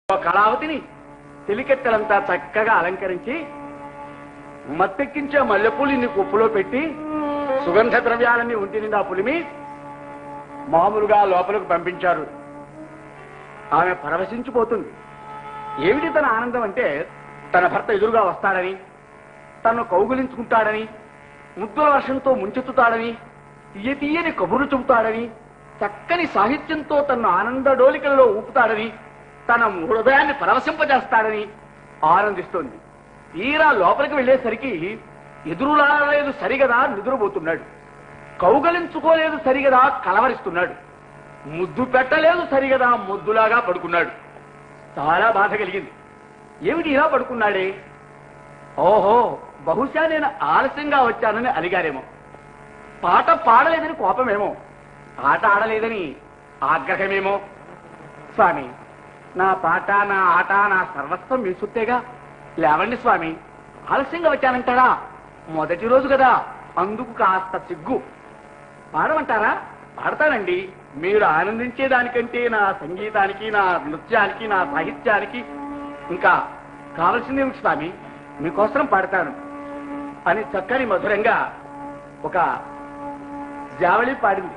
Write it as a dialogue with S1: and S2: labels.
S1: కళావతిని తెలికెత్తలంతా చక్కగా అలంకరించి మత్తెక్కించే మల్లెపూలిని కుప్పులో పెట్టి సుగంధ ద్రవ్యాలన్నీ ఉంటి నిండా పులిమి మామూలుగా లోపలికి పంపించారు. ఆమె పరవశించిపోతుంది. ఏమిటి తన ఆనందం అంటే తన భర్త ఎదురుగా వస్తాడని, తనను కౌగులించుకుంటాడని, ముద్దుల వర్షంతో ముంచెత్తుతాడని, తీయని కబుర్లు చెబుతాడని, చక్కని సాహిత్యంతో తనను ఆనంద డోలికలలో ఊపుతాడని, తన హృదయాన్ని పరవశింపజేస్తాడని ఆనందిస్తోంది. తీరా లోపలికి వెళ్లేసరికి ఎదురులాడలేదు సరిగదా నిద్రపోతున్నాడు, కౌగలించుకోలేదు సరిగదా కలవరిస్తున్నాడు, ముద్దు పెట్టలేదు సరిగదా ముద్దులాగా పడుకున్నాడు. చాలా బాధ కలిగింది. ఏమిటి ఇలా పడుకున్నాడే? ఓహో, బహుశా నేను ఆలస్యంగా వచ్చానని అలిగారేమో, పాట పాడలేదని కోపమేమో, ఆట ఆడలేదని ఆగ్రహమేమో. స్వామి, నా పాట, నా ఆట, నా సర్వస్వం మీ సుత్తేగా. లేవండి స్వామి, ఆలస్యంగా వచ్చానంటారా? మొదటి రోజు కదా, అందుకు కాస్త సిగ్గు. పాడమంటారా? పాడతానండి. మీరు ఆనందించేదానికంటే నా సంగీతానికి, నా నృత్యానికి, నా సాహిత్యానికి ఇంకా కావలసిందేమిటి స్వామి? మీకోసం పాడతాను అని చక్కని మధురంగా ఒక జావళి పాడింది.